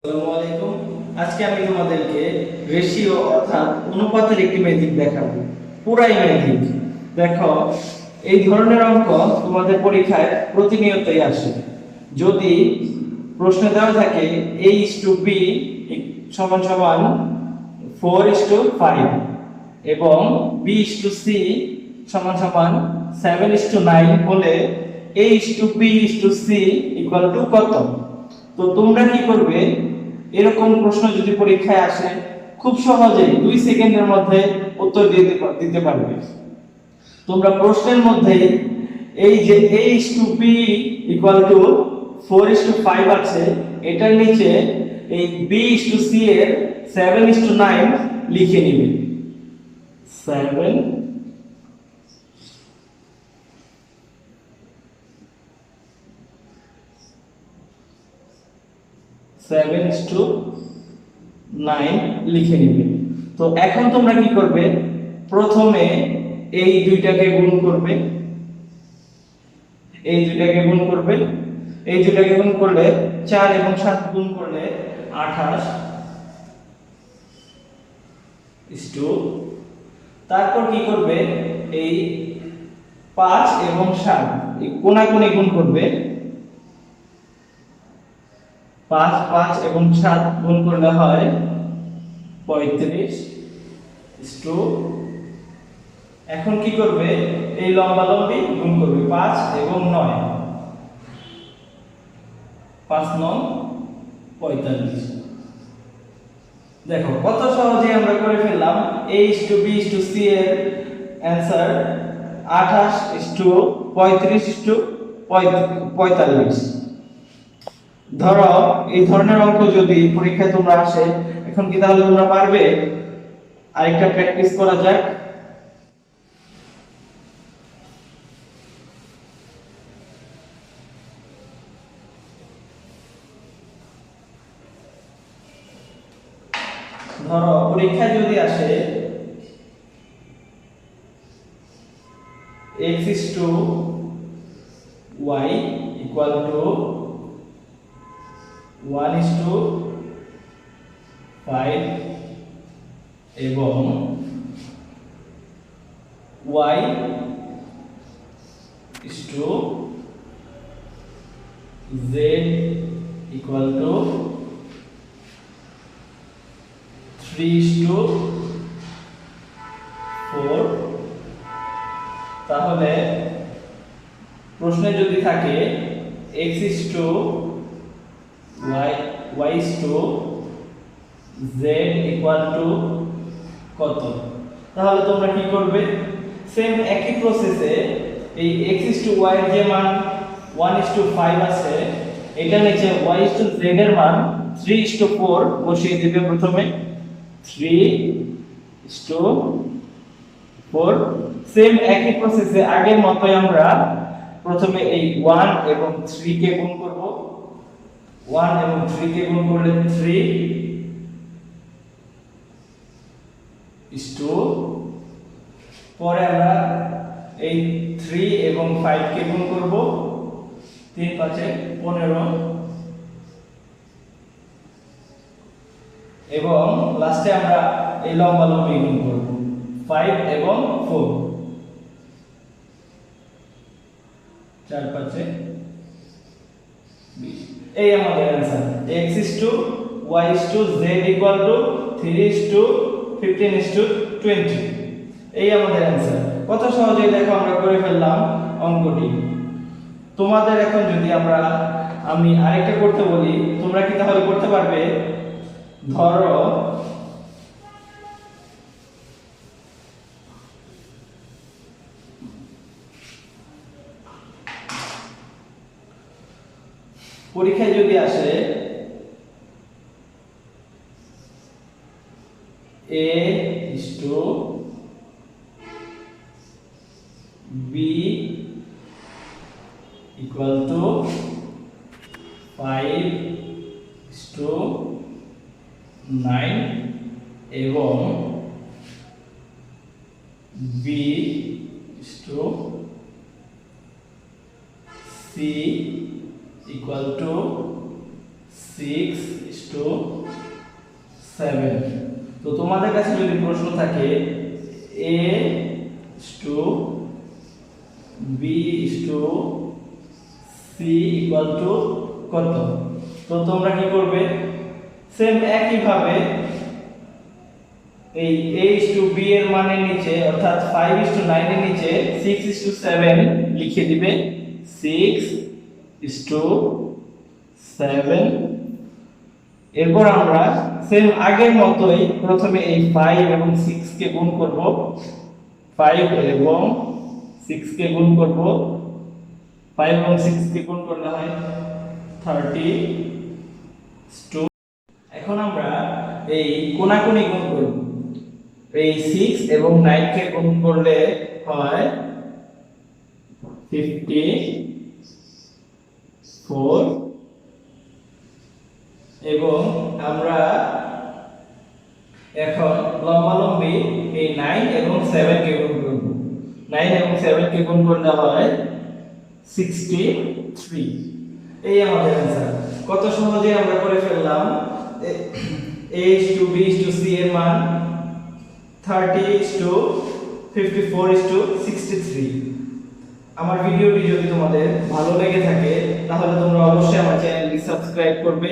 আসসালামু আলাইকুম। আজকে আমি তোমাদেরকে রেশিও অর্থাৎ অনুপাতের একটি ম্যাজিক দেখাবো, পুরাই ম্যাজিক। দেখো, এই ধরনের অঙ্ক তোমাদের পরীক্ষায় প্রতিনিয়তই আসে। যদি প্রশ্নে দেওয়া থাকে a/b সমান সমান 4:5 এবং b/c সমান সমান 7:9 হলে a/b/c ইকুয়াল টু কত? তো তোমরা কি করবে, এরকম প্রশ্ন যদি পরীক্ষায় আসে খুব সহজেই 2 সেকেন্ডের মধ্যে উত্তর দিতে পারবে। তোমরা প্রশ্নের মধ্যে এই যে a/b ইকুয়াল টু 4:5 আছে, এটার নিচে এই b/c এর 7:9 লিখে নিবে। 7:9 লিখে নিবে। তো এখন তোমরা কি করবে, প্রথমে এই দুইটাকে গুণ করবে, এই দুইটাকে গুণ করবে, এই দুইটাকে গুণ করলে 4 এবং 7 গুণ করলে 28 তারপর কি করবে, এই 5 এবং 7 এই কোণাকুণি গুণ করবে। 5 5 এবং 7 গুণ করলে হয় 35 এখন কি করবে, এই লম্বালম্বি গুণ করবে 5 এবং 9, 5 9 45। দেখো কত সহজে আমরা করে ফেললাম। a/b/c এর অ্যানসার 28:35:45। ধরো এই ধরনের অঙ্ক যদি পরীক্ষায় তোমরা আসে, এখন কি তাহলে তোমরা পারবে? আরেকটা প্র্যাকটিস করা যাক। ধরো পরীক্ষায় যদি আসে x/y ইকুয়াল টু 1:5 এবং y/z ইকুয়াল টু 3:4, তাহলে প্রশ্নে যদি থাকে y/z ইকুয়াল টু কত, তাহলে তোমরা কি করবে, সেম একই প্রসেসে এই x/y এর যে মান 1:5 আছে, এটা নিচে y/z এর মান 3:4 বসিয়ে দিবে। প্রথমে 3:4, সেম একই প্রসেসে আগের মতই আমরা প্রথমে এই 1 এবং 3 কে গুণ করব। 1 এবং 3 কে গুণ করলে 3 পরে আমরা এই 3 এবং 5 কে গুণ করব। 3 5 15 এবং লাস্টে আমরা এই লম্বালম্বি গুণ করব 5 এবং 4। 4 5 20। এই আমাদের आंसर x/y/z ইকুয়াল টু 3:15:20। এই আমাদের आंसर। কত সহজেই দেখো আমরা করে ফেললাম অঙ্কটি। তোমাদের এখন যদি আমি আরেকটা করতে বলি, তোমরা কি তাহলে করতে পারবে? ধরো পরীক্ষায় যদি আসে a/b ইকুয়াল টু 5:9 এবং b/c ইকুয়াল টু 6:7। তো তোমাদের কাছে যদি প্রশ্ন থাকে A:B:C কত, তো তোমরা কি করবে, সেম একই ভাবে এই A:B এর মানের নিচে অর্থাৎ 5:9 এর নিচে 6:7 লিখে দিবে। 6:7। এরপর আমরা সেম আগের মতোই প্রথমে এই 5 এবং 6 কে গুণ করব। 5 এবং 6 কে গুণ করব। 5 এবং 6 কে গুণ করলে হয় 32। এখন আমরা এই কোণাকুণি গুণ করব। এই 6 এবং 9 কে গুণ করলে হয় 54 এবং আমরা এখন লম্বালম্বি এই 9 এবং 7 কে গুণ করব। 9 এবং 7 কে গুণ করলে হয় 63। এই আমাদের आंसर। কত সহজে আমরা করে ফেললাম। A:B:C এর মান 30:54:63। আমার ভিডিওটি যদি তোমাদের ভালো লেগে থাকে তাহলে তোমরা অবশ্যই আমার চ্যানেলটি সাবস্ক্রাইব করবে।